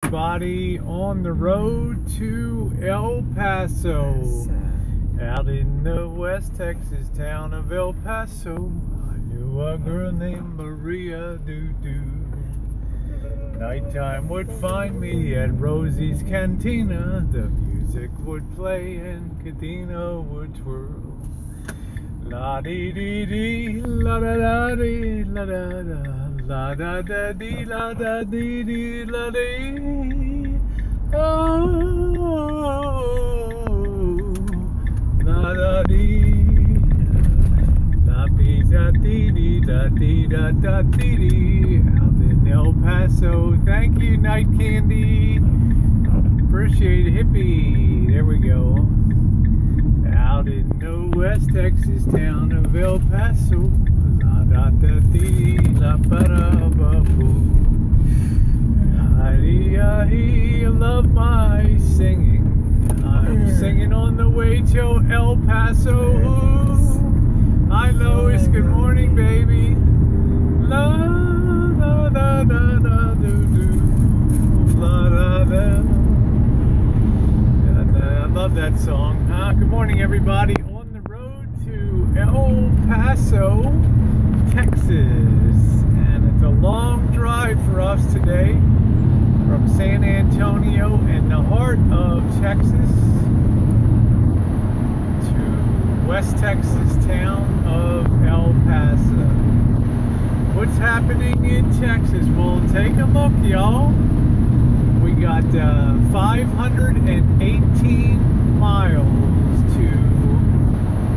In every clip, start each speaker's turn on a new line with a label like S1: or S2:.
S1: everybody on the road to El Paso. Out in the West Texas town of El Paso, I knew a girl named Maria Doo-Doo. Nighttime would find me at Rosie's Cantina. The music would play and Cadena would twirl. La-dee-dee-dee, la-da-da-dee, la-da-da. La da da dee, la da dee dee, la dee. Oh, la da dee, la dee da dee dee, da dee da da dee dee. Out in El Paso, thank you, Night Candy. Appreciate it, hippie. There we go. Out in the West Texas town of El Paso. La da dee la ba da ba boo. I love my singing. I'm singing on the way to El Paso. Hi Lois, good morning, baby. La da da da da doo doo. La da da. I love that song. Good morning, everybody. On the road to El Paso, Texas, and it's a long drive for us today from San Antonio in the heart of Texas to West Texas town of El Paso. What's happening in Texas? Well, take a look, y'all. We got 518 miles to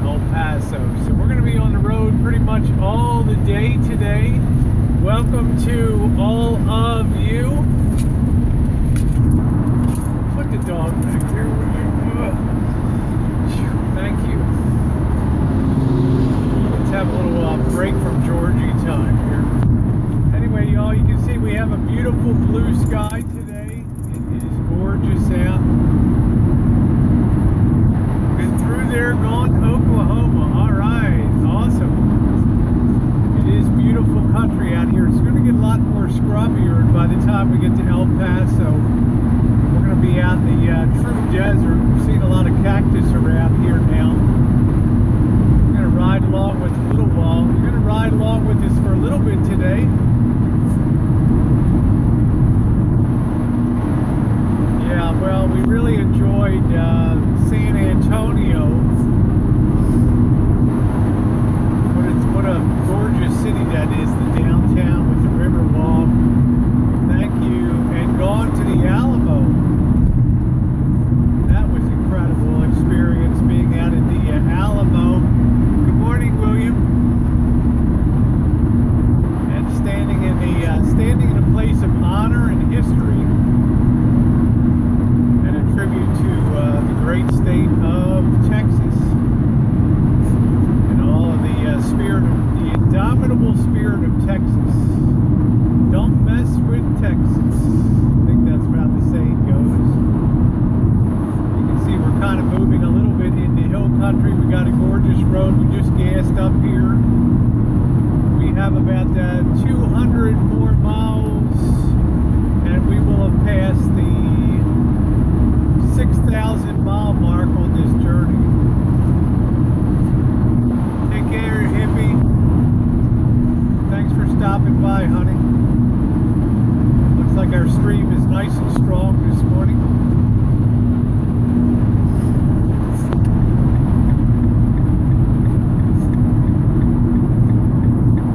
S1: El Paso. So we're going to be on the road pretty much all the day today. Welcome to all of you. Put the dog back there. Thank you. Let's have a little break from Georgie time here. Anyway, y'all, you can see we have a beautiful blue sky today. It is gorgeous out. Been through there, gone to Oklahoma. All right, awesome. It is beautiful country out here. It's going to get a lot more scrubbier by the time we get to El Paso. We're going to be out in the true desert. We're seeing a lot of cactus around here now. We're going to ride along with a little while. We're going to ride along with us for a little bit today. Yeah, well, we really enjoyed San Antonio. What a gorgeous city that is, the downtown with the river walk. Thank you. And gone to the Alamo. That was an incredible experience being out in the Alamo. Good morning, William. And standing in a place of honor and history. Tribute to the great state of Texas and all of the spirit, the indomitable spirit of Texas. Don't mess with Texas. I think that's how the saying goes. You can see we're kind of moving a little bit into hill country. We got a gorgeous road. We just gassed up here. We have about 200 more miles, and we will have passed the 6,000 mile mark on this journey. Take care, hippie. Thanks for stopping by, honey. Looks like our stream is nice and strong this morning.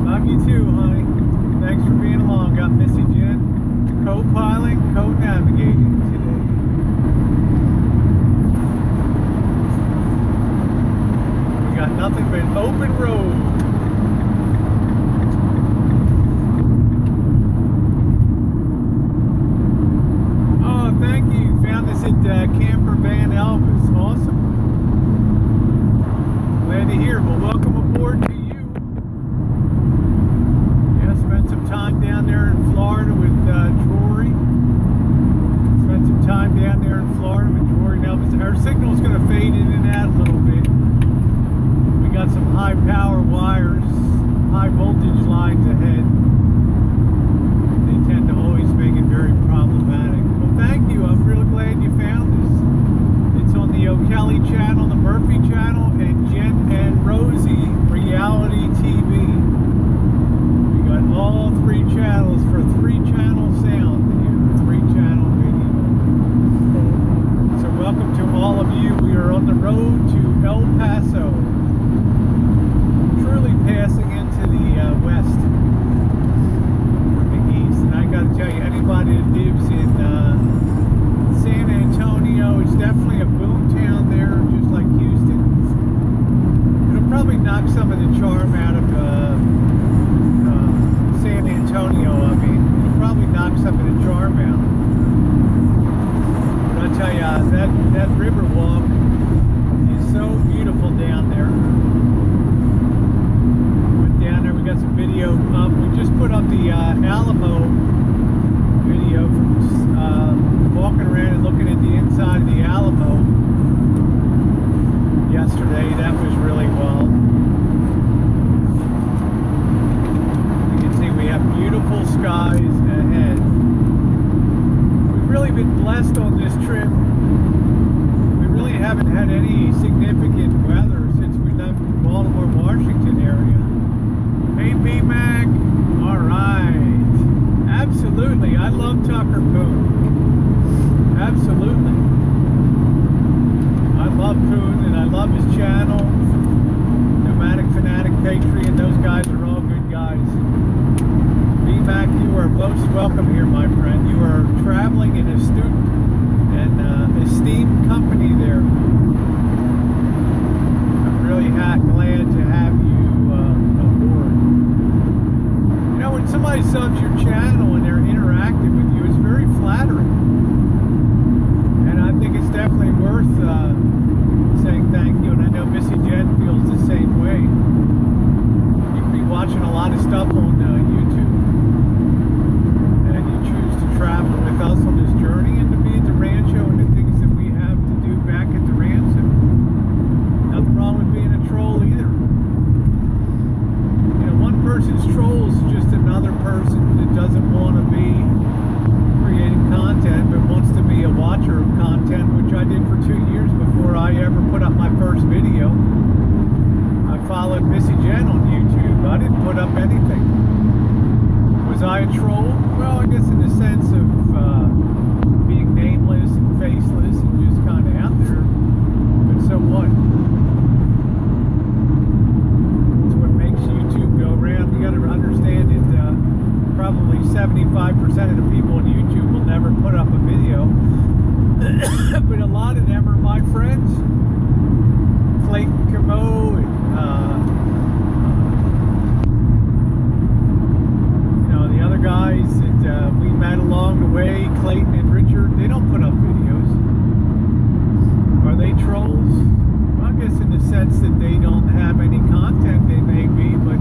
S1: Love you too, honey. Thanks for being along. Got Missy Jen co-piling, co-navigating today. Got nothing but an open road. Oh, thank you. Found us at Camper Van Elvis. Awesome. Glad to hear. Well, welcome aboard to you. Yeah, spent some time down there in Florida with Troy. Spent some time down there in Florida with Troy. Now, our signal's going to fade in and out a little bit. Got some high power wires, high voltage lines ahead. They tend to always make it very problematic. tell you, that river walk is so beautiful down there. Went down there, we got some video up. We just put up the Alamo video from walking around and looking at the inside of the Alamo yesterday. That was really wild. You can see we have beautiful skies ahead. We've really been blessed on this trip. We really haven't had any significant weather since we left the Baltimore, Washington area. Hey, B-Mac. All right. Absolutely. I love Tucker Poon. Absolutely. I love Poon and I love his channel. Nomadic Fanatic Patriot. Those guys are all good guys. B-Mac, you are most welcome here, my friend. You are traveling in a student and esteemed company there. I'm really glad to have you aboard. You know, when somebody subs your channel and they're interactive with you, it's very flattering. And I think it's definitely worth saying thank you. And I know Missy Jen feels the same way. You can be watching a lot of stuff on YouTube. And you choose to travel with us on this journey and to be at the rancho and the things that we have to do back at the rancho. Nothing wrong with being a troll either. You know, one person's troll is just another person that doesn't want to be creating content but wants to be a watcher of content, which I did for 2 years before I ever put up my first video. I followed Missy Jen on YouTube. I didn't put up anything. Was I a troll? Well, I guess in the sense of being nameless and faceless and just kind of out there. But so what? It's what makes YouTube go around. You got to understand that probably 75% of the people on YouTube will never put up a video. But a lot of them are my friends. Clayton Camo and the other guys that we met along the way, Clayton and Richard, they don't put up videos. Are they trolls? Well, I guess in the sense that they don't have any content, they may be, but...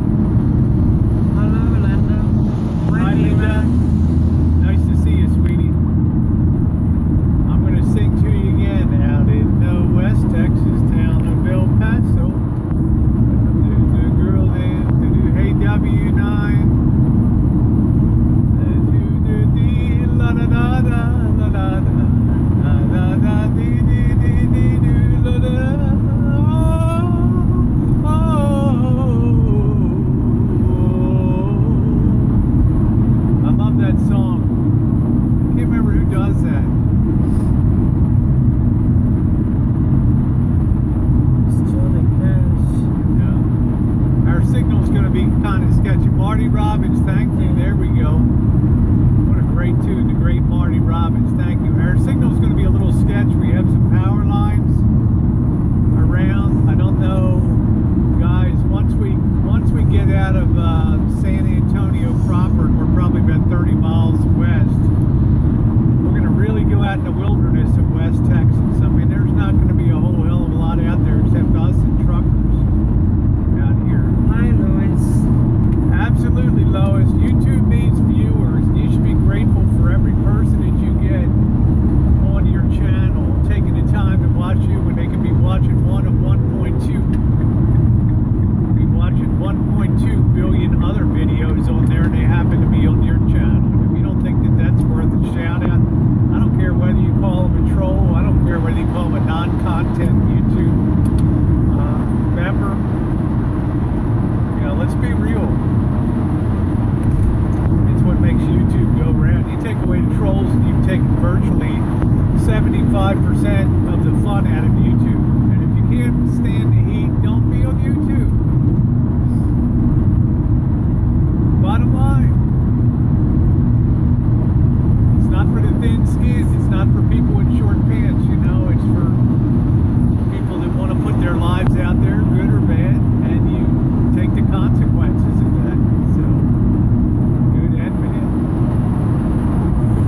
S2: Hello, Linda.
S1: Hi, Linda. Nice to see you, sweetie. I'm going to sing to you again out in West Texas town of El Paso. There's a girl there to do Hey W9. La da da da la da da la da dee dee dee dee doo la da. I love that song. Can't remember who does that.
S2: It's Johnny Cash.
S1: Yeah. Our signal's going to be kind of sketchy. Marty Robbins, thank you. There we go. Great tune, the great Marty Robbins. Thank you. Our signal's going to be a little sketchy. We have some power lines around. I don't know, guys. Once we get out of San Antonio proper, and we're probably about 30 miles west, we're going to really go out in the wilderness of West Texas. I mean, there's not going to be a whole hell of a lot out there except us and truckers out here.
S2: Hi, Lois.
S1: Absolutely, Lois. YouTube needs viewers. You should be grateful for every person that you get on your channel, taking the time to watch you when they could be watching one of 1.2. Be watching 1.2 billion other videos on there, and they happen to be on your channel. If you don't think that that's worth a shout out, I don't care whether you call them a troll. I don't care whether you call them a non-content YouTube member. You know, let's be real. What makes YouTube go around. You take away the trolls and you've taken virtually 75% of the fun out of YouTube. And if you can't stand the heat, don't be on YouTube. Bottom line. It's not for the thin skins. It's not for people with short pants, you know. It's for people that want to put their lives out there, good or bad, and you take the consequences of that. So good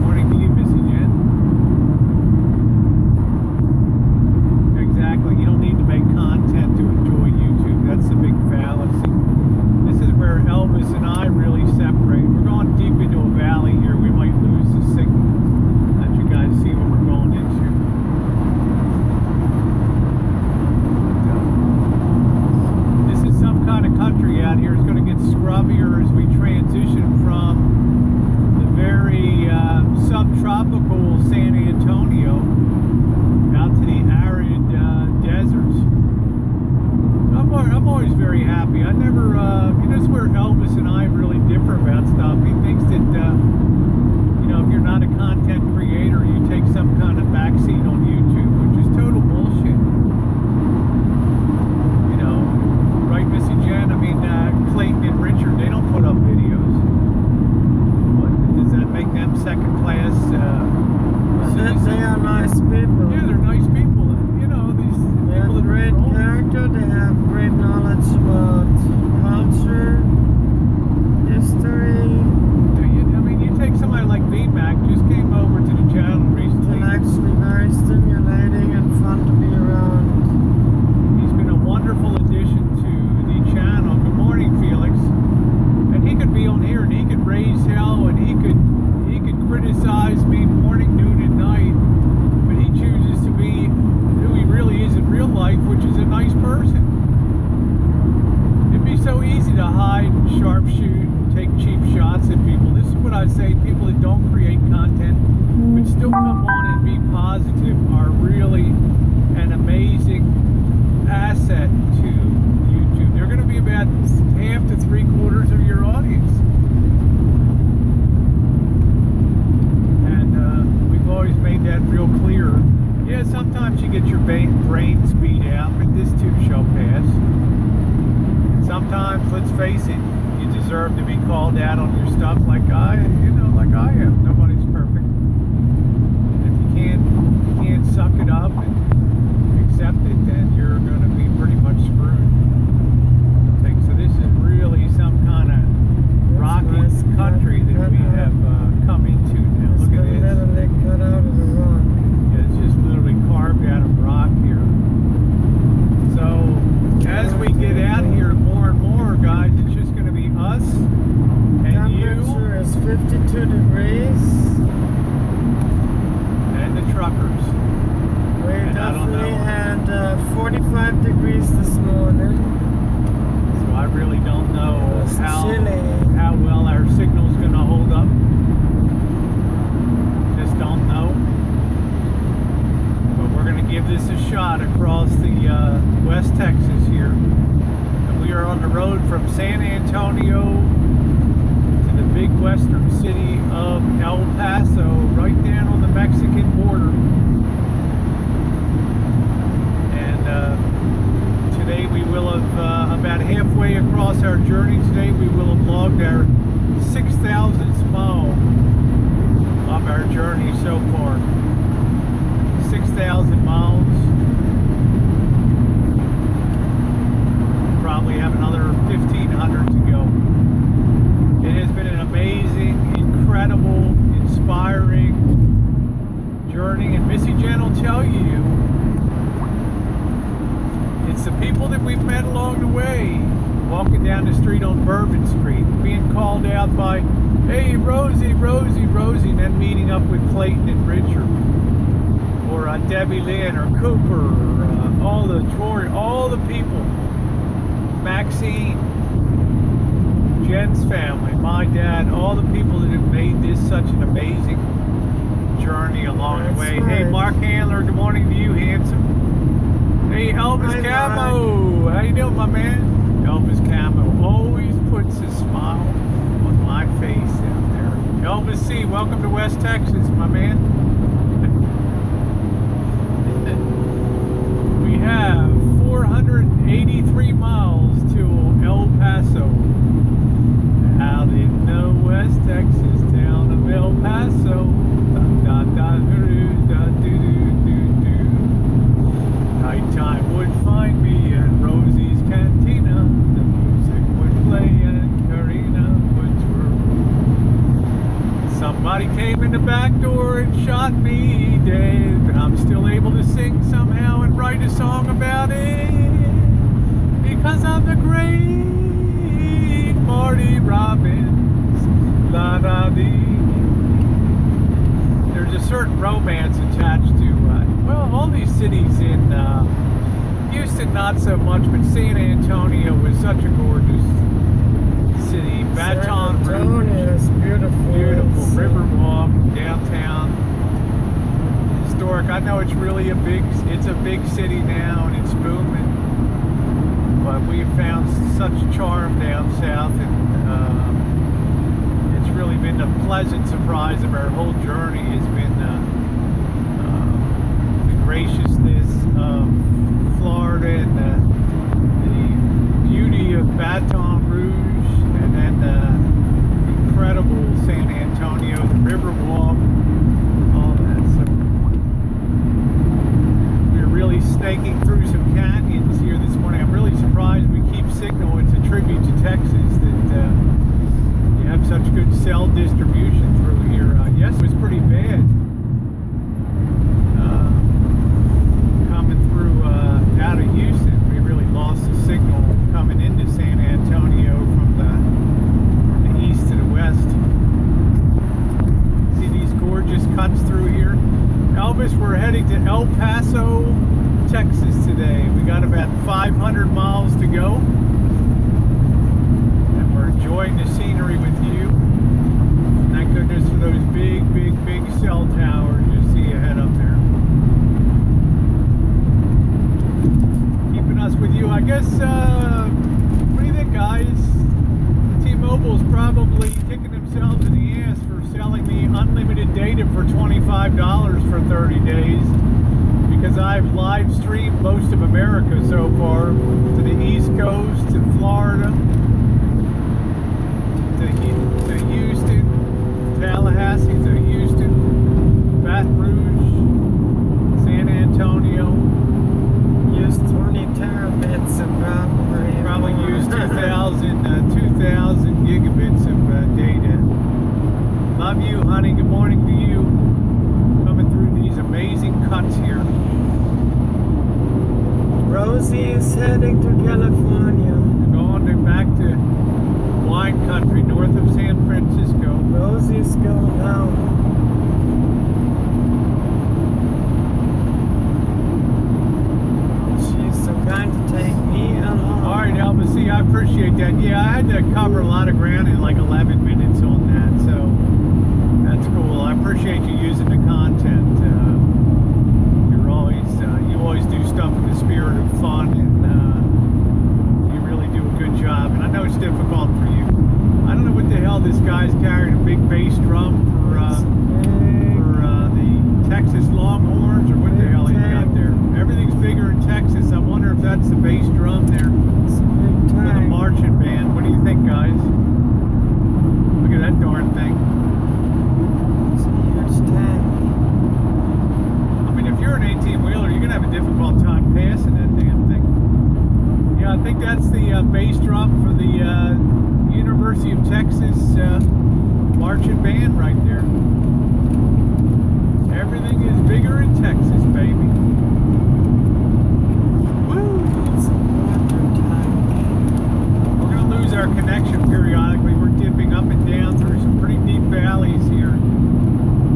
S1: morning to you, Missy Jen. typical San Antonio out to the arid deserts. I'm always very happy. I never, this is where Elvis and I really differ about stuff. He thinks that, if you're not a content creator, you take some kind of backseat on YouTube, which is total bullshit. Right, Missy Jen? I mean, Clayton and Richard, they don't put up videos. What, does that make them second class?
S2: They are nice people.
S1: Yeah, they're nice people. These
S2: They have
S1: people
S2: great character, they have great knowledge about culture, history.
S1: You take somebody like VMAC, just came over to the channel recently.
S2: Intellectually very stimulating and fun to be around.
S1: He's been a wonderful addition to the channel. Good morning, Felix. And he could be on here and he could raise hell and he could criticize me morning, noon, and night. But he chooses to be who he really is in real life, which is a nice person. It'd be so easy to hide and sharpshoot and take cheap shots at people. This is what I say, people that don't create content but still come on and be positive are really an amazing asset to YouTube. They're going to be about half to 3/4 of your audience. And we've always made that real clear. Yeah, sometimes you get your brains beat out, but this too shall pass. And sometimes, let's face it, you deserve to be called out on your stuff like I am. Nobody's perfect. If you can't suck it up and accept it, then you're going to be pretty much screwed. So this is really some kind of rocky country that we have come into now. Look at this.
S2: Literally cut out of the rock.
S1: Yeah, it's just literally carved out of rock here. So as we get out here more and more, guys, it's just going to be us and you.
S2: Temperature is 52 degrees.
S1: And the truckers.
S2: We
S1: And
S2: definitely had 45 degrees this morning.
S1: So I really don't know
S2: It's
S1: how
S2: chilly.
S1: well our signal's going to hold up. Just don't know. But we're going to give this a shot across the West Texas here. And we are on the road from San Antonio to the big western city of El Paso, right down on the Mexican border. And today we will have, about halfway across our journey today, we will have logged our 6,000th mile of our journey so far. 6,000 miles. Probably have another 1,500 to go. It has been an amazing, incredible, inspiring journey, and Missy Jen will tell you, it's the people that we've met along the way, walking down the street on Bourbon Street, being called out by, hey, Rosie, Rosie, Rosie, and then meeting up with Clayton and Richard, or Debbie Lynn, or Cooper, or all the people, Maxine, Jen's family, my dad, all the people that have made this such an amazing journey along the way.
S2: Right.
S1: Hey, Mark Handler, good morning to you, handsome. Hey, Elvis Camo, how you doing, my man? Elvis Camo always puts a smile on my face out there. Elvis C, welcome to West Texas, my man. We have 483 miles to El Paso. Out in the West Texas town of El Paso. Da, da, da, doo, da, doo, doo, doo, doo. Nighttime would find me at Rosie's Cantina. The music would play and Karina would twirl. Somebody came in the back door and shot me dead, but I'm still able to sing somehow and write a song about it, because I'm the great Marty Robbins. La da dee. There's a certain romance attached to, well, all these cities in Houston, not so much, but San Antonio was such a gorgeous city. Baton Rouge,
S2: is beautiful.
S1: beautiful. Riverwalk, downtown I know it's really it's a big city now and it's booming. But we have found such charm down south, and it's really been a pleasant surprise of our whole journey. Has been the graciousness of Florida and the beauty of Baton Rouge, and then the incredible San Antonio, the river walk, all that. So we're really snaking through some canyons here this morning. I'm really surprised we keep signal. It's a tribute to Texas that you have such good cell distribution through here. Yes, it was pretty bad coming through out of Houston. We really lost the signal coming into San Antonio from the east to the west. See these gorgeous cuts through here? Elvis, we're heading to El Paso, Texas today. We got about 500 miles to go, and we're enjoying the scenery with you. Thank goodness for those big cell towers you see ahead up there. Keeping us with you, I guess. What do you think, guys? T-Mobile's probably kicking themselves in the ass for selling me unlimited data for $25 for 30 days. Because I've live streamed most of America so far, to the East Coast, to Florida, to Houston, Tallahassee, to Houston, Baton Rouge, San Antonio.
S2: Used 20 terabits of
S1: probably used 2,000 gigabits of data. Love you, honey. Good morning to you. Coming through these amazing cuts here.
S2: Rosie is heading to California.
S1: We're going back to wine country north of San Francisco.
S2: Rosie's going home. She's so kind to take me along.
S1: All right, Elvis, see, I appreciate that. Yeah, I had to cover a lot of ground in like 11 minutes on that, so that's cool. I appreciate you using the content. You always do stuff in the spirit of fun, and you really do a good job. And I know it's difficult for you. I don't know what the hell this guy's carrying, a big bass drum for the Texas Longhorns, or what the hell he's got there. Everything's bigger in Texas. I wonder if that's the bass drum there for the marching band. What do you think, guys? Look at that darn thing.
S2: It's a huge tank.
S1: I mean, if you're an 18-wheeler, you're going to have a difficult time passing that damn thing. Yeah, I think that's the bass drum for the University of Texas marching band right there. Everything is bigger in Texas, baby. Woo!
S2: It's a water tank.
S1: We're going to lose our connection periodically. We're dipping up and down through some pretty deep valleys here.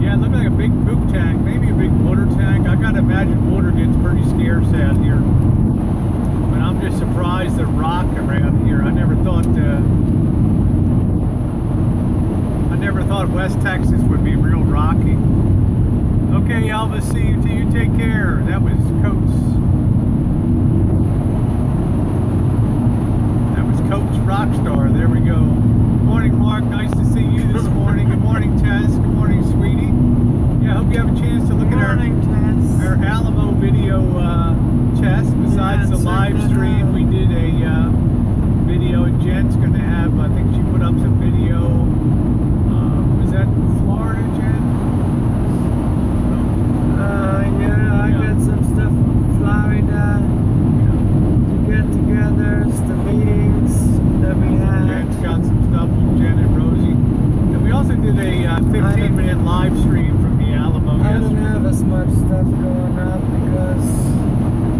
S1: Yeah, it looked like a big poop tank, maybe a big water tank. I gotta imagine water gets pretty scarce out here. But I'm just surprised the rock around here. I never thought West Texas would be real rocky. Okay, Elvis, see you till you take care. That was Coach Rockstar. There we go. Good morning, Mark. Nice to see you this morning. Good morning, Tess. Good morning, sweetie. Yeah, I hope you have a chance to look at our Alamo video test. Besides the live stream, we did a video, and Jen's going to have, I think she put up some video. Was that Florida, Jen?
S2: Yeah, I got some stuff from Florida. Get-togethers, the meetings that we had.
S1: Jen's got some stuff from Jen and Rosie. And we also did a 15-minute live stream from the Alamo
S2: I don't
S1: yesterday.
S2: have as much stuff going up because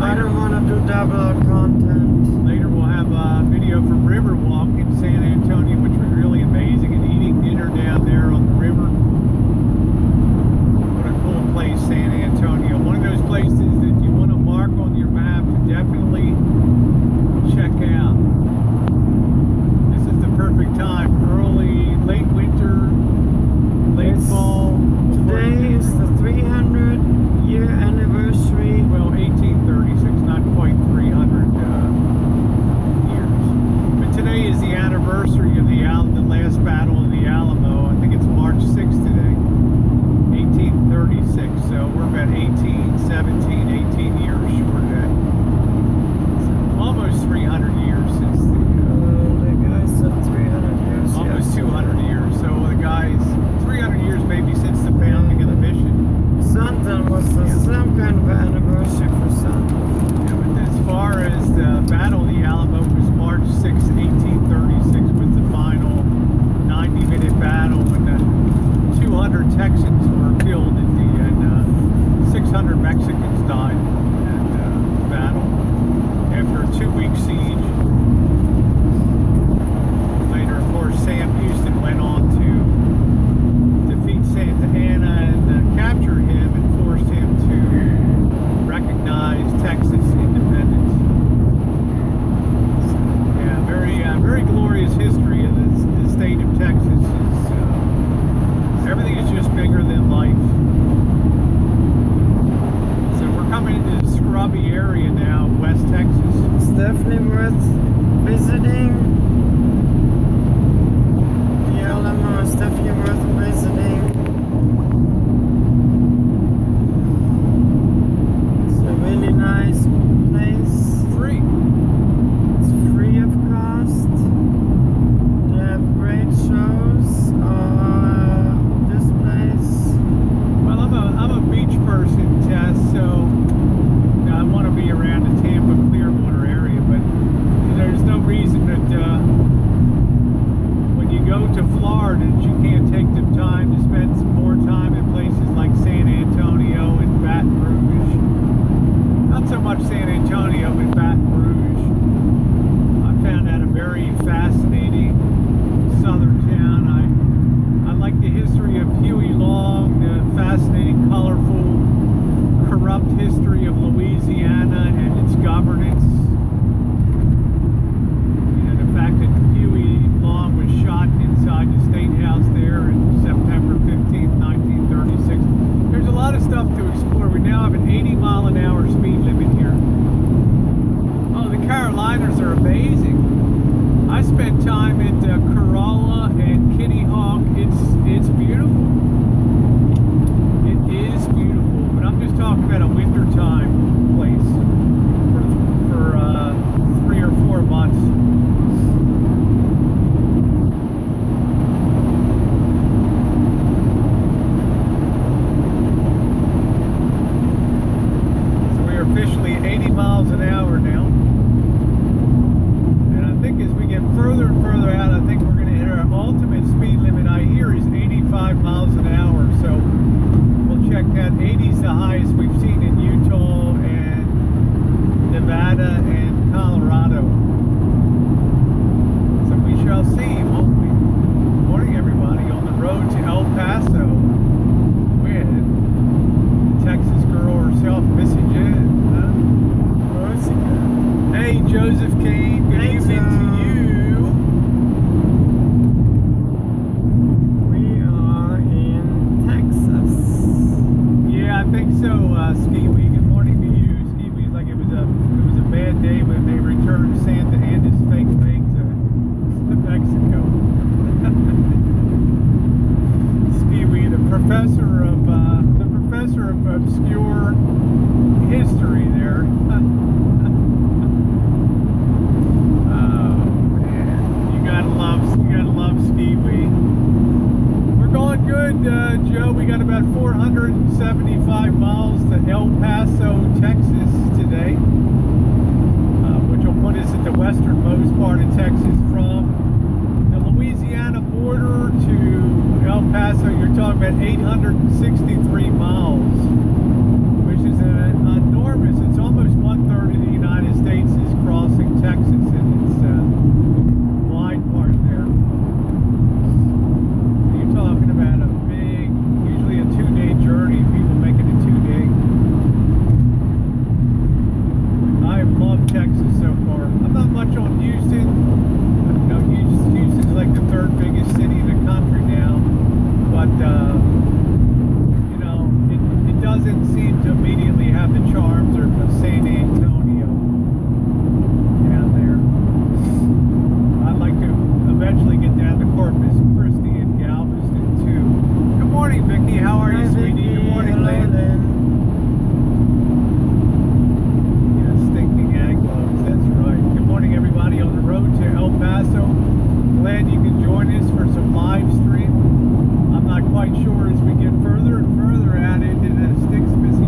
S2: I don't want to do double content.
S1: Later we'll have a video from Riverwalk in San Antonio, which was really amazing, and eating dinner down there on the river. What a cool place, San Antonio. One of those places that you want to mark on your map to definitely check out. This is the perfect time. Early, late winter, late fall.
S2: Today is the 300-year anniversary was some kind of anniversary for some.
S1: Yeah, but as far as the Battle of the Alamo was March 6, 1836 was the final 90-minute battle when the 200 Texans were killed and 600 Mexicans died in the battle after a 2-week siege. Later, of course, Sam Houston went on to defeat Santa Anna and capture him and forced him to recognize Texas independence. So, yeah, very glorious history of the state of Texas. Everything is just bigger than life. So we're coming into the scrubby area now, West Texas.
S2: It's definitely worth visiting. The Alamo is definitely worth visiting. It's a really nice place.
S1: Free.
S2: It's free of cost. They have great shows. This place.
S1: Well, I'm a beach person, Tess, so I want to be around the Tampa Clearwater area, but there's no reason that when you go to Florida that you can't take the time to spend some more time in places like San Antonio and Baton Rouge. Not so much San Antonio, but Baton Rouge. I found that a very fascinating southern town. I like the history of Huey Long, the fascinating, colorful, corrupt history of Louisiana and its governance. And the fact that Huey Long was shot inside the State House there in September 15th, 1936. There's a lot of stuff to explore. We now have an 80-mile-an-hour speed limit here. Oh, the Carolinas are amazing. I spent time at Corolla and Kitty Hawk. It's beautiful. It is beautiful, but I'm just talking about a wintertime place for 3 or 4 months. So we are officially 80 miles an hour now. And I think as we get further and further out, I think we're going to hit our ultimate speed limit. I hear is 85 miles an hour. So we'll check that. 80 is the highest we've seen in Utah and Nevada and Colorado. So we shall see, won't we? Good morning, everybody, on the road to El Paso with Texas girl herself, Missy Jen. Hey, Joseph Kane, good evening to you.
S2: We are in Texas.
S1: Yeah, I think so, Skiwi. Good morning to you. Skiwi's like it was a bad day when they returned Santa Anna's fake thing to Mexico. Skiwi, the professor of obscure history there. You gotta love Skiwi. We're going good, Joe. We got about 475 miles to El Paso, Texas today, which will put us at the westernmost part of Texas. From the Louisiana border to El Paso, you're talking about 863 miles, which is enormous. It's almost 1/3 of the United States is crossing Texas, and it's wide part there. You're talking about a big, usually a 2-day journey. People make it a 2-day. I've loved Texas so far. I'm not much on Houston. You know, Houston's like the 3rd biggest city in the country now, but you know, it doesn't seem to immediately have the charms of San Antonio down there. I'd like to eventually get down to Corpus Christi and Galveston too. Good morning, Vicky. How are you, sweetie? Good morning, Lynn. Yeah, stinking Anglos. That's right. Good morning, everybody on the road to El Paso. Glad you could join us for some live stream. I'm not quite sure as we get further and further out into the Sticks Missy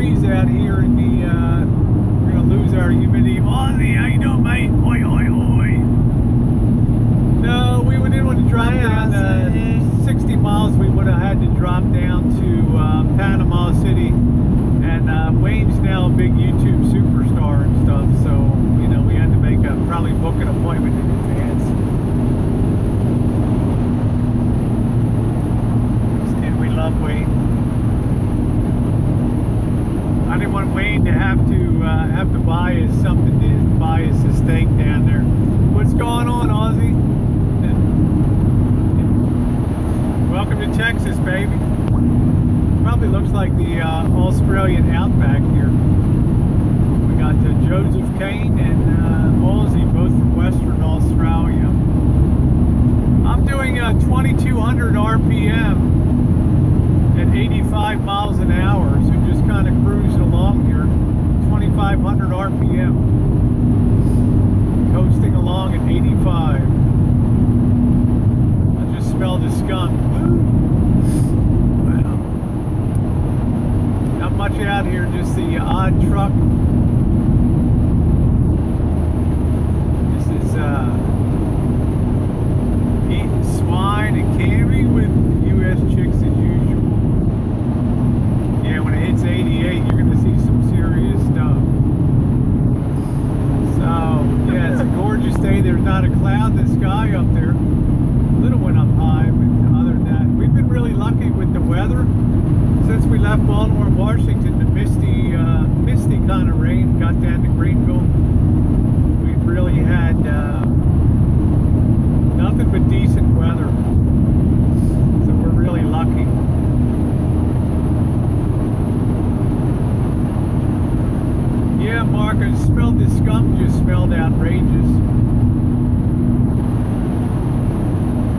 S1: degrees out here in the, we're going to lose our humidity. Ozzy, how you doing, mate? Oi, oi, oi. No, we didn't want to drop down 60 miles. We would have had to drop down to Panama City. And Wayne's now a big YouTube superstar and stuff. So, you know, we had to make probably book an appointment in advance. Still, we love Wayne. I didn't want Wayne to have to buy us something to buy us a steak down there. What's going on, Ozzy? Welcome to Texas, baby. Probably looks like the Australian outback here. We got Joseph Kane and Ozzy, both from Western Australia. I'm doing 2,200 RPM at 85 miles an hour, so just kind of cruising along here. 2,500 RPM, coasting along at 85. I just smelled a skunk. Wow. Not much out here, just the odd truck. This is eating swine and candy with U.S. chicks as usual. Yeah, when it hits 88, you're going to see some serious stuff. So, yeah, it's a gorgeous day. There's not a cloud in the sky up there. A little one up high, but other than that, we've been really lucky with the weather. Since we left Baltimore and Washington, the misty kind of rain got down to Greenville. We've really had nothing but decent weather. So we're really lucky. Yeah, Mark, I smelled the skunk, just smelled outrageous.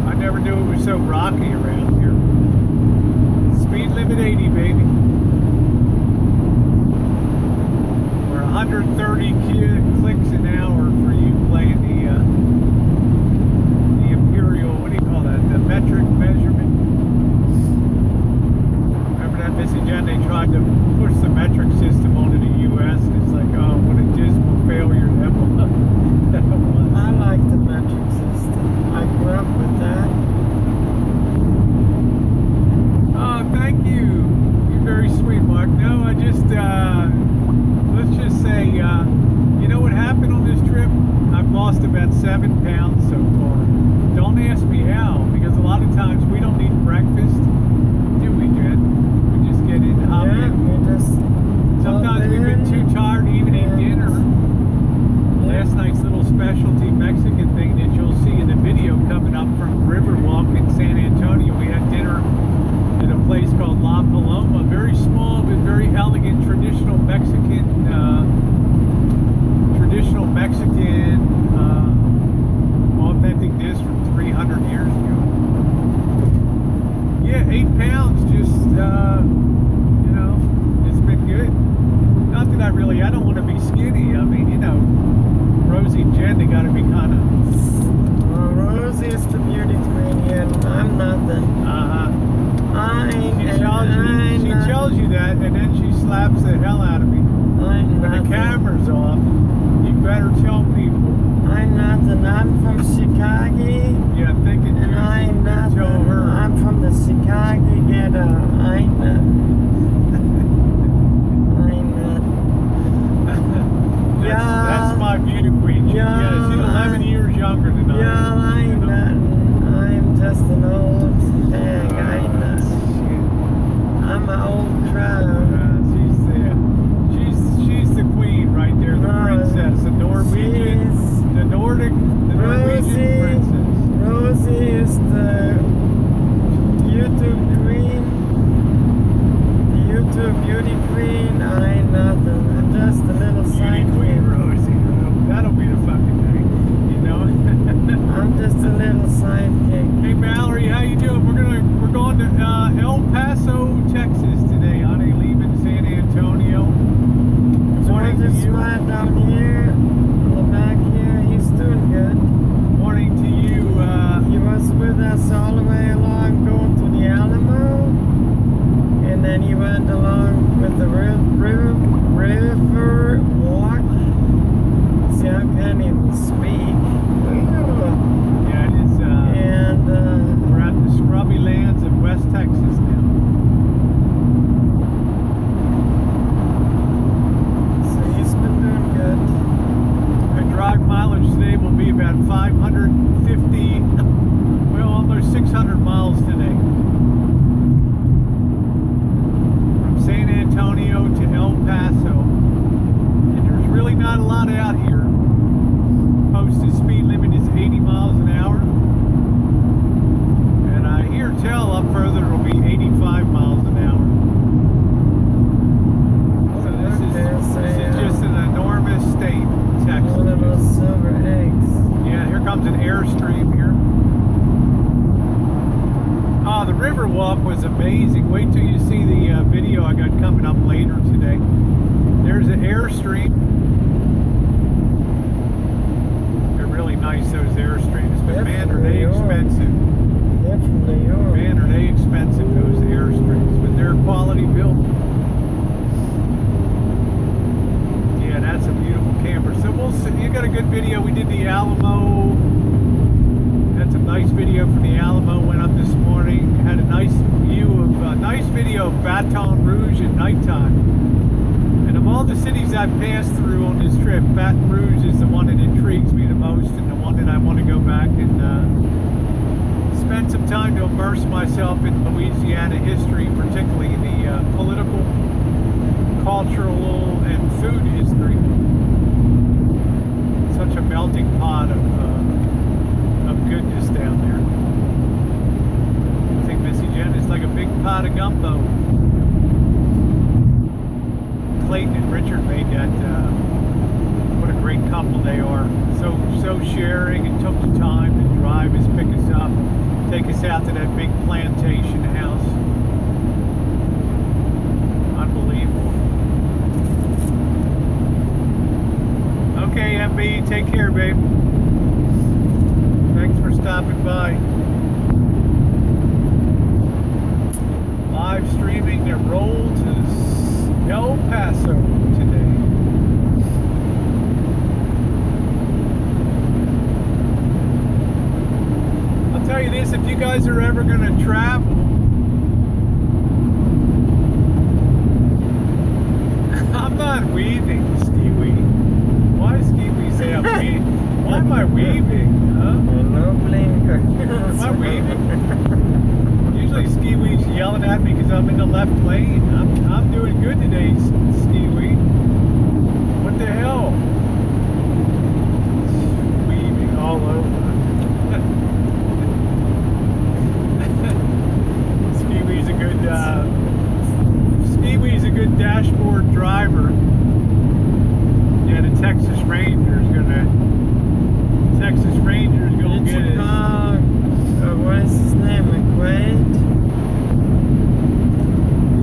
S1: I never knew it was so rocky around here. Speed limit 80, baby. We're 130 clicks an hour for you playing the imperial, what do you call that? The metric measurement. Remember that Missy Jen? They tried to push the metric system onto the U.S. It's like, oh, what a dismal failure that was.
S2: I like the metric system. I grew up with that.
S1: Oh, thank you. You're very sweet, Mark. No, I just, let's just say, you know what happened on this trip? I've lost about 7 pounds so far. Don't ask me how, because a lot of times we don't eat breakfast, do we, Jen? We just get in, hop in. Sometimes we've been too tired to even eat dinner. Last night's little specialty Mexican thing that you'll see in the video coming up from Riverwalk in San Antonio. We had dinner at a place called La Paloma. Very small but very elegant traditional Mexican authentic dish from 300 years ago. Yeah, 8 pounds, just you know, it's been good. Not that I don't want to be skinny. I mean, you know, Rosie and Jen, they got to be kind of.
S2: Rosie is the beauty queen here, and I'm nothing. She tells you that, and then she slaps the hell out of me. When the camera's off, you better tell people. I'm nothing. I'm from Chicago.
S1: Yeah, I'm thinking.
S2: And I'm nothing.
S1: Tell her.
S2: I'm from the Chicago ghetto. I'm nothing.
S1: That's my beauty queen. She's 11 years younger than I am.
S2: Yeah, I'm nothing. I'm just an old hag. I'm nothing. I'm an old crowd. She's the queen right there, the princess, the Norwegian, the Norwegian princess. Rosie is the YouTube queen, the YouTube beauty queen. I'm nothing. I'm just a little side queen.
S1: Rosie, that'll be the fucking thing, you know.
S2: I'm just a little sidekick.
S1: Hey Mallory, how you doing? We're going to El Paso, Texas today, honey. Leaving San Antonio.
S2: Morning to you. Right down here, on the back here. He's doing good.
S1: Morning to you.
S2: He was with us all the way along, going to the Alamo, and then he went along with the river
S1: river walk was amazing. Wait till you see the video I got coming up later today. There's an Airstream. They're really nice, those Airstreams, but man, are they expensive.
S2: Definitely are.
S1: Man, are they expensive, those Airstreams, but they're quality built. Yeah, that's a beautiful camper. So we'll see. You got a good video. We did the Alamo. Had some nice video from the Alamo. Went up this morning. Had a nice view of, nice video of Baton Rouge at nighttime. And of all the cities I've passed through on this trip, Baton Rouge is the one that intrigues me the most, and the one that I want to go back and spend some time to immerse myself in Louisiana history, particularly the political, cultural, and food history. Such a melting pot of goodness down there. I think Missy Jen is like a big pot of gumbo. Clayton and Richard made that. What a great couple they are. So sharing, and took the time to drive us, pick us up, take us out to that big plantation house. Unbelievable. Okay, MB, take care, babe. Thanks for stopping by. Live streaming the roll to El Paso today. I'll tell you this, if you guys are ever going to travel, I'm not weaving, Skiwee. Why Skiwee say I'm weaving? Why am I weaving? Huh?
S2: No blinker.
S1: Am I weaving? Usually Skiwee's yelling at me because I'm in the left lane. I'm doing good today, Skiwee. What the hell? Weaving all over. Skiwee's a good Skiwee's a good dashboard driver. Yeah, the Texas Ranger's gonna get his.
S2: What is his name? McQuaid?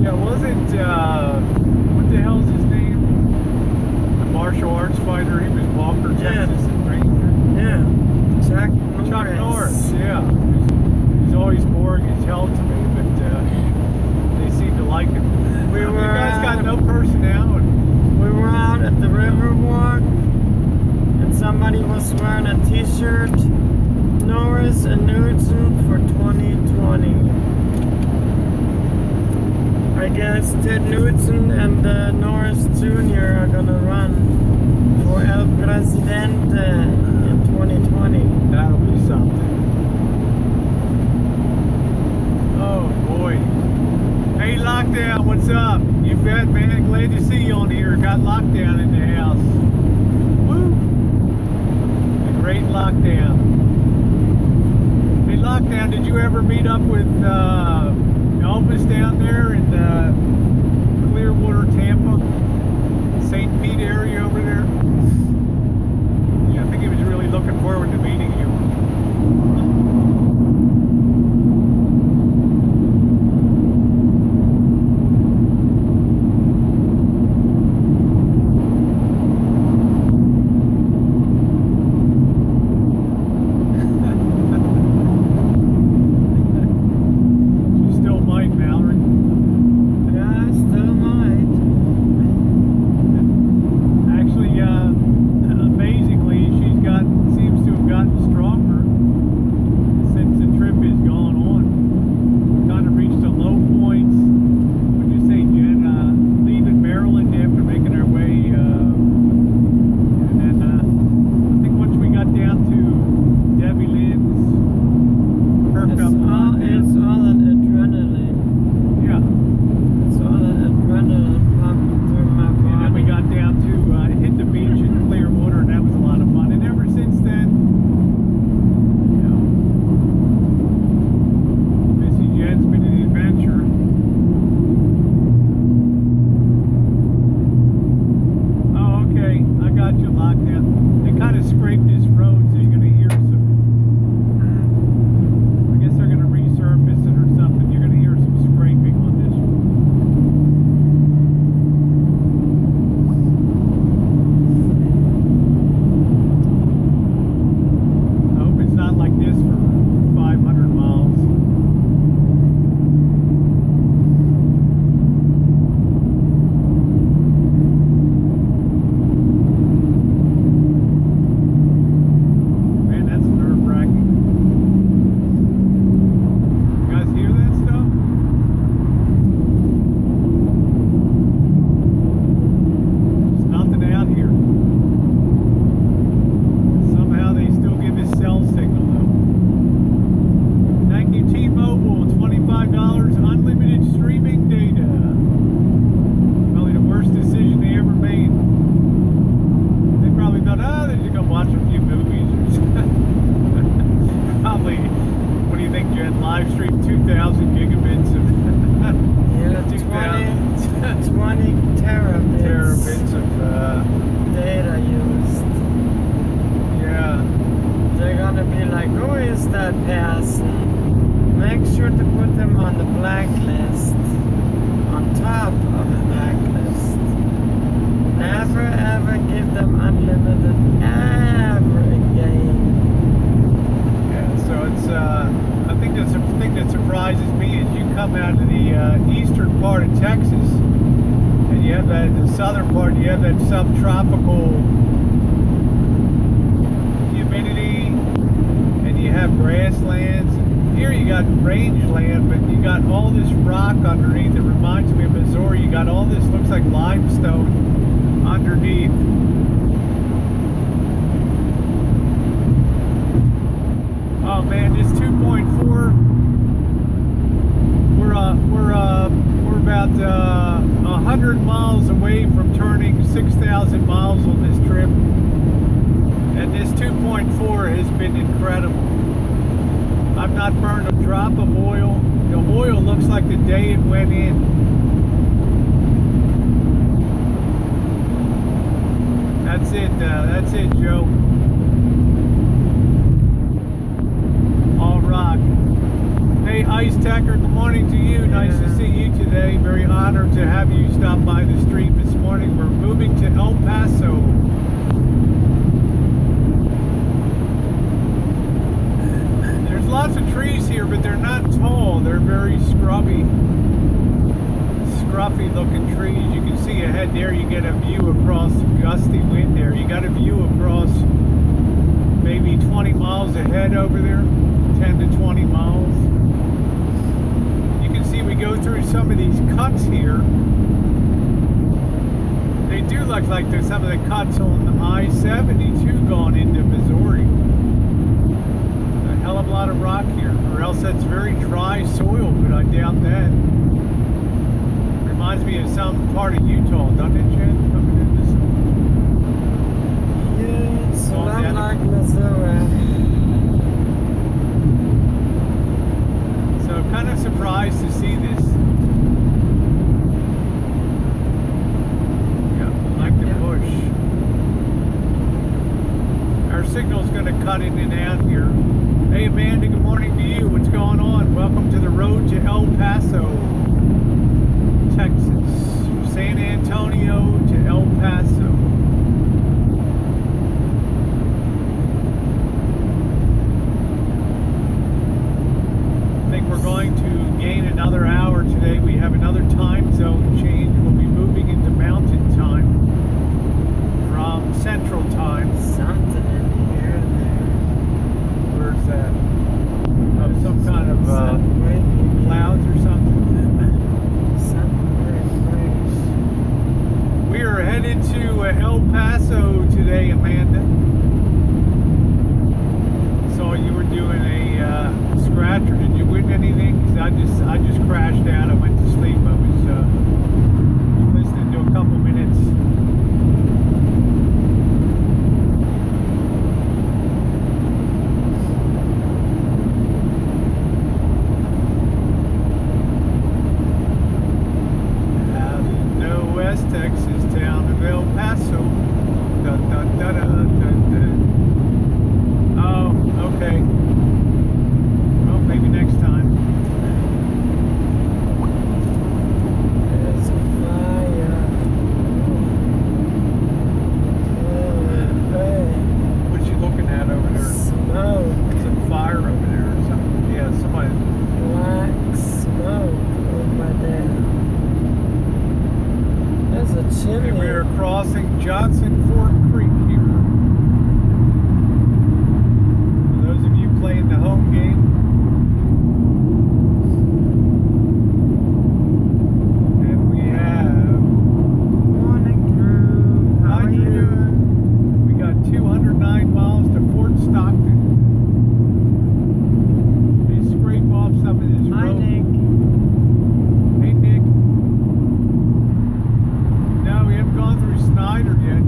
S1: Yeah, wasn't what the hell's his name? The martial arts fighter. He was Walker, Texas Ranger.
S2: Yeah, Chuck
S1: Norris. Yeah, he's always boring as hell to me, but they seem to like him. You guys got no personality.
S2: We were out at the Riverwalk, and somebody was wearing a T-shirt, Norris and Newton for 2020. I guess Ted Newton and Norris Jr. are gonna run for El Presidente in 2020.
S1: That'll be something. Oh boy. Hey, Lockdown, what's up? You bet, man. Glad to see you on here. Got Lockdown in the house. Woo! The great Lockdown. Hey, Lockdown, did you ever meet up with Elvis down there in Clearwater, Tampa? St. Pete area over there? Yeah, I think he was really looking forward to meeting you. scraped this road, so you're going to hear some, I guess they're going think, Jen? Live stream 2,000 gigabits of
S2: Yeah, 20 terabits.
S1: terabits of
S2: data used.
S1: yeah.
S2: They're gonna be like, who is that person? Make sure to put them on the blacklist, on top of the blacklist. Never ever give them unlimited ever again.
S1: Yeah, so it's I think that's the thing that surprises me is you come out of the eastern part of Texas and you have that the southern part, you have that subtropical humidity and you have grasslands. Here you got rangeland, but you got all this rock underneath. It reminds me of Missouri. You got all this, looks like limestone underneath. Oh man, this 2.4. We're about 100 miles away from turning 6,000 miles on this trip, and this 2.4 has been incredible. I've not burned a drop of oil. The oil looks like the day it went in. That's it, Joe. All rock. Hey, Ice Tacker, good morning to you. Nice to see you today. Very honored to have you stop by the stream this morning. We're moving to El Paso. Lots of trees here, but they're not tall. They're very scruffy looking trees. You can see ahead there, you get a view across gusty wind there. You got a view across maybe 20 miles ahead over there, 10 to 20 miles. You can see we go through some of these cuts here. They do look like there's some of the cuts on the I-72 going into Missouri. Hell of a lot of rock here, or else that's very dry soil, but I doubt that. Reminds me of some part of Utah, doesn't it, Jen? Coming in this.
S2: Yeah, it's a lot like Missouri.
S1: So kind of surprised to see this. Yeah, like the bush. Our signal's going to cut in and out here. Hey Amanda, good morning to you. What's going on? Welcome to the road to El Paso, Texas. San Antonio to El Paso. I think we're going to gain another hour today. We have another time zone change. We'll be moving into mountain time from central time.
S2: Something in here and there.
S1: Where's that? Of some kind of clouds or something. We are headed to El Paso today, Amanda. Saw you were doing a scratcher. Did you win anything? 'Cause I just crashed out. I went to sleep. I was listening to a couple minutes. West Texas town of El Paso. Da, da, da, da, da, da. Oh, okay. Well, maybe next time.
S2: There's a fire.
S1: What's she looking at over there?
S2: Smoke.
S1: Some fire over there or something. Yeah, somebody.
S2: Black smoke over there. There's a chimney.
S1: And we are crossing Johnson Fork Creek here. For those of you playing the home game. And we have...
S2: Morning, Drew. How are you doing?
S1: We got 209 miles to Fort Stockton. They scrape off some of this road.
S2: Hi, Nick.
S1: Hey, Nick. No, we haven't gone through Snyder yet.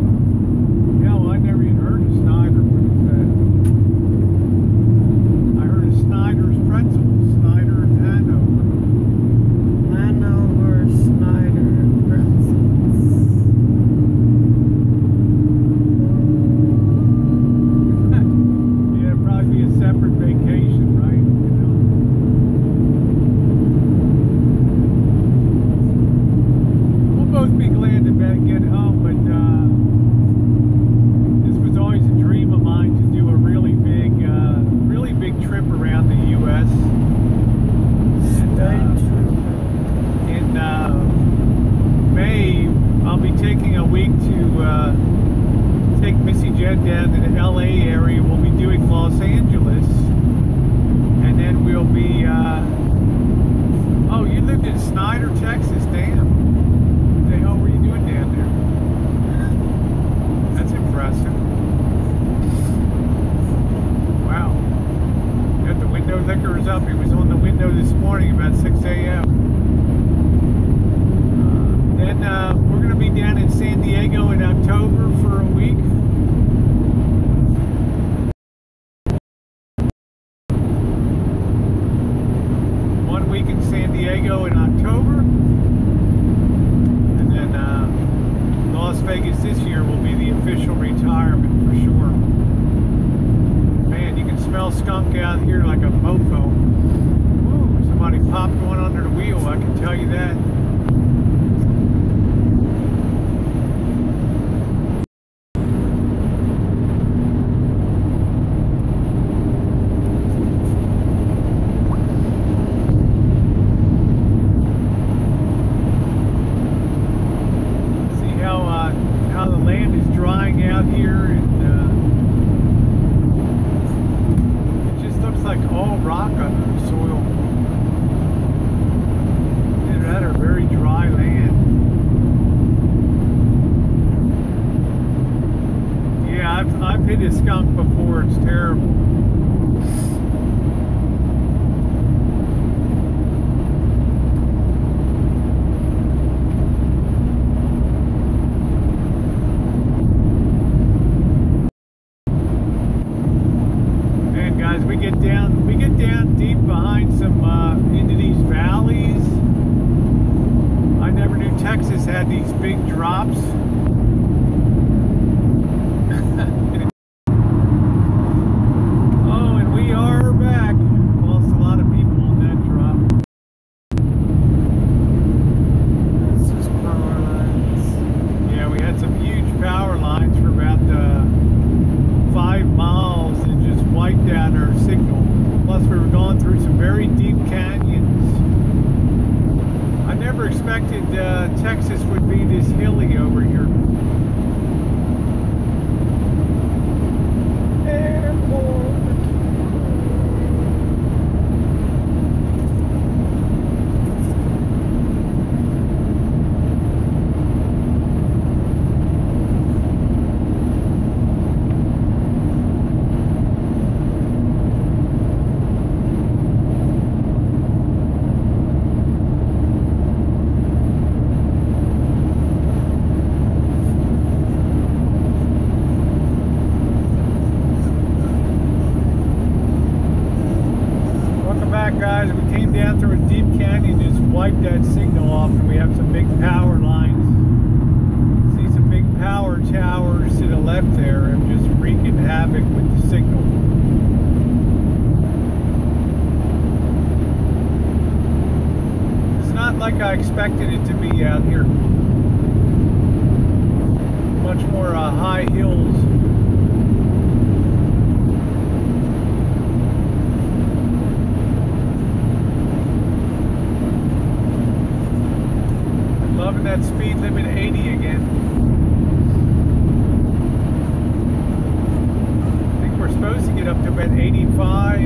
S1: jet down to the LA area. We'll be doing Los Angeles. And then we'll be, oh, you lived in Snyder, Texas, damn. What the hell were you doing down there? That's impressive. Wow. Got the window lickers up. It was on the window this morning about 6 a.m. Then we're going to be down in San Diego in October for a week. One week in San Diego in October. And then Las Vegas this year will be the official retirement for sure. Man, you can smell skunk out here like a mofo. Woo, somebody popped one under the wheel, I can tell you that. How the land is drying out here, and it just looks like all rock under the soil. Either that or very dry land. Yeah, I've hit a skunk before. It's terrible. We get down deep behind some into these valleys. I never knew Texas had these big drops. Oh, and we are back. Lost a lot of people on that drop.
S2: This is power lines.
S1: Yeah, we had some huge power lines for about 5 miles and just wiped out our signal. Plus we were going through some very deep canyons. I never expected Texas would be this hilly over here.
S2: Airport.
S1: Guys, we came down through a deep canyon, just wiped that signal off, and we have some big power lines. See some big power towers to the left there, and just wreaking havoc with the signal. It's not like I expected it to be out here. Much more high hills. Loving that speed limit 80 again. I think we're supposed to get up to about 85.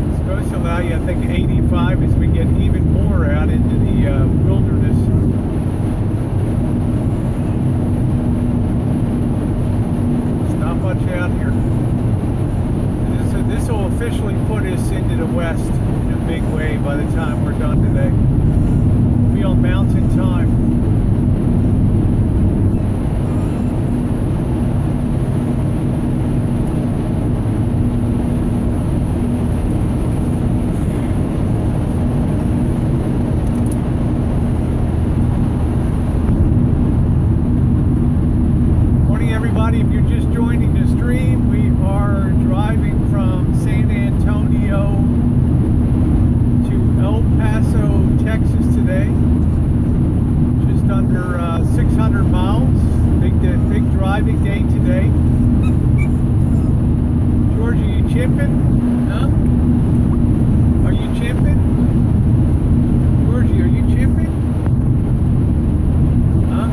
S1: It's supposed to allow you, I think, 85 as we get even more out into the wilderness. There's not much out here. This will officially put us into the west in a big way by the time we're done today. We'll be on mountain time. Morning, everybody. If you're just joining the stream, we are driving from San Antonio to El Paso, Texas today. Just under 600 miles. Big driving day today. George, are you chimping? Huh? Are you chimping? Georgie, are you chimping? Huh?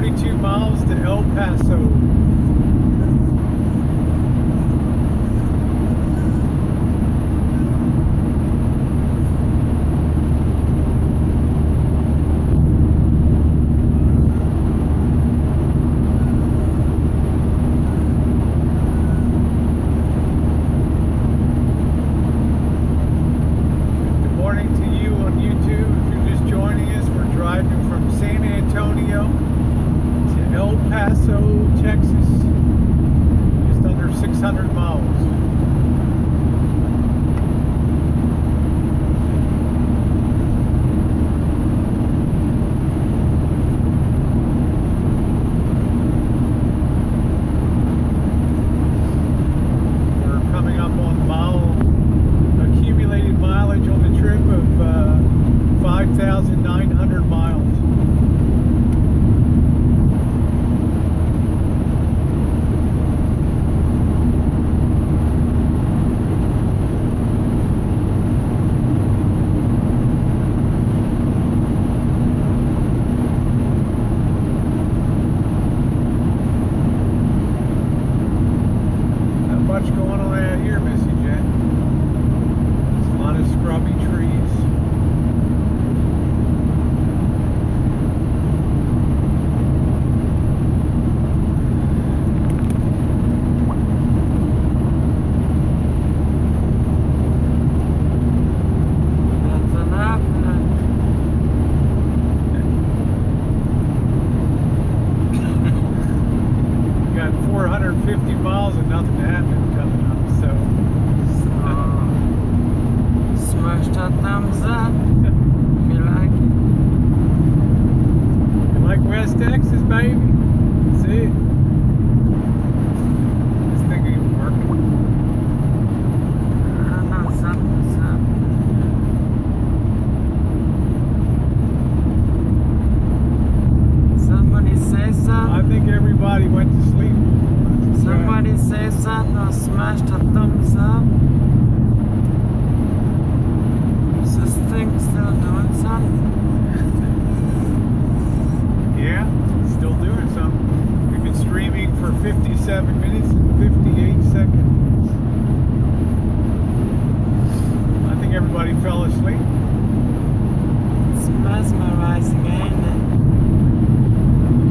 S1: 42 miles to El Paso. Paso, Texas, just under 600 miles. We're coming up on accumulated mileage on the trip of 5,900 miles. Much going on out here, Missy Jen. There's a lot of scrubby trees. We got 450 miles and nothing happened coming up, so
S2: smash that thumbs up if you like it.
S1: You like West Texas, baby? See it? This thing ain't working.
S2: I don't know, something's up. Somebody say something?
S1: I think everybody went to sleep.
S2: Somebody say something or smash the thumbs up. Is this thing still doing something?
S1: Yeah, still doing something. We've been streaming for 57 minutes and 58 seconds. I think everybody fell asleep.
S2: It's mesmerizing, ain't it?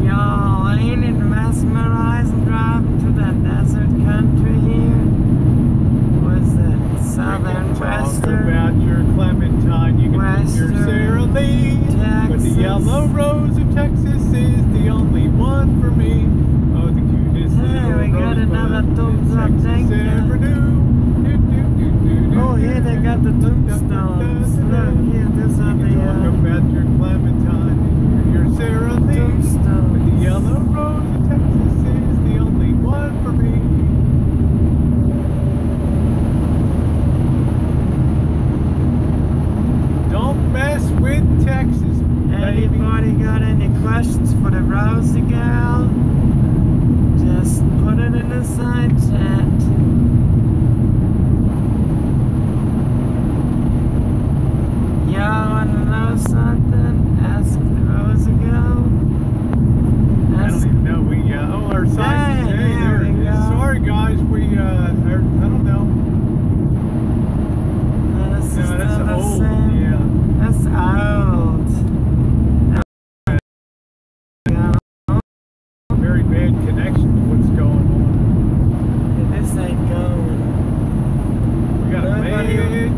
S2: Y'all, ain't it mesmerizing driving to that desert country here? Was it southern, western?
S1: About your Clementine, you can do your Sarah Lee. But the yellow rose of Texas is the only one for me. Oh, the cutest
S2: Hey, we got another thumbs up, thank you. Oh, here they got the tombstones. Look, here, this are the
S1: about your Clementine, your Sarah Lee.
S2: tombstones.
S1: But the yellow rose of Texas is the only one for me. Don't mess with Texas, baby.
S2: Anybody got any questions for the Rosie gal? Just put it in the side chat. Y'all wanna know something? Ask the Rosie gal.
S1: I don't even know. Our site.
S2: Hey,
S1: Hey,
S2: there we
S1: it is.
S2: go.
S1: Sorry, guys. I don't know.
S2: No, this is
S1: No, that's
S2: still the
S1: old.
S2: same.
S1: Yeah.
S2: That's old.
S1: Very bad connection to what's going on.
S2: This ain't going.
S1: We got a bad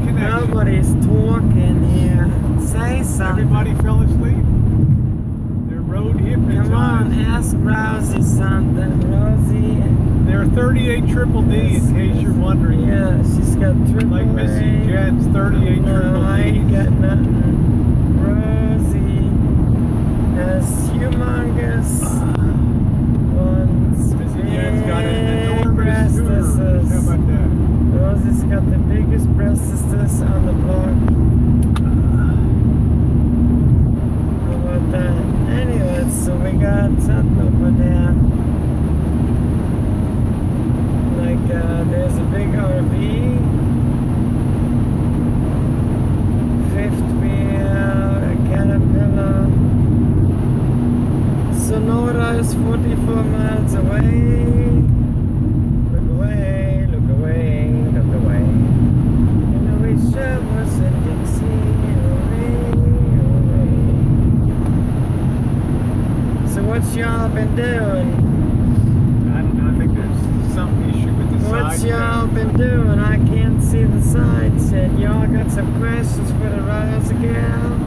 S1: connection.
S2: Nobody's talking here. Say something.
S1: Everybody fell asleep. They're road hypnotized.
S2: Come on, ask Rosie something. Rosie.
S1: They're 38 triple D, in case you're wondering.
S2: Yeah, she's got triple
S1: Like Missy
S2: A.
S1: Jen's 38
S2: No,
S1: triple
S2: I ain't
S1: Ds.
S2: got nothing. Rosie has humongous ones.
S1: Missy Jen's got an
S2: big
S1: enormous tour. How
S2: breastises.
S1: about that?
S2: Rosie's got the biggest breastises on the block. How about that? Anyway, so we got something over there. Like, there's a big RV. Fifth wheel, a Caterpillar. Sonora is 44 miles away. Look away, look away, look away. And I wish I was in Dixie. Away, away. So what's y'all been doing?
S1: I don't know. I think there's some issue with the side.
S2: What's y'all been doing? I can't see the sides yet. Y'all got some questions for the Rosa gal?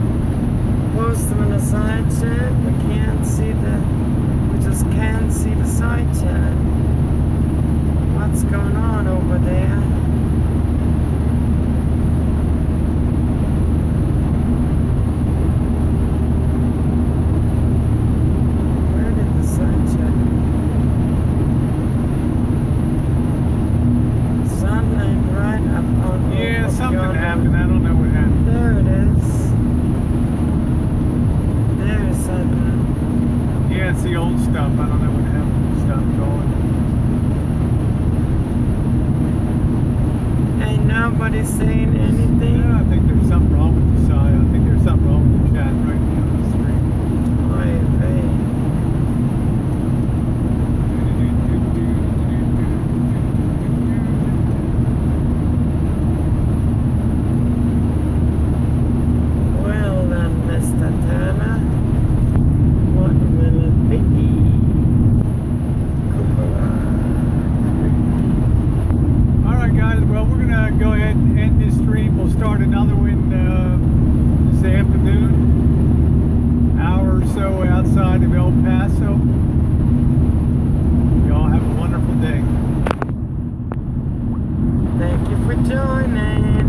S2: Post them in the side chat. We can't see we just can't see the side chat. What's going on over there? Where did the side chat go? Sunlight right up on.
S1: Yeah, something happened. I don't know what happened.
S2: There it is. There's sunlight.
S1: Yeah, it's the old stuff. I don't know what happened to stuff going.
S2: Ain't nobody saying anything.
S1: Yeah, I think there's something wrong with the side. I think there's something wrong with the chat right now on the stream.
S2: Oy vey. Well then, Mr. Turner, what will it be?
S1: All right, guys. Well, we're gonna go ahead and end this stream. We'll start another one this afternoon. Hour or so outside of El Paso. Y'all have a wonderful day.
S2: Thank you for joining.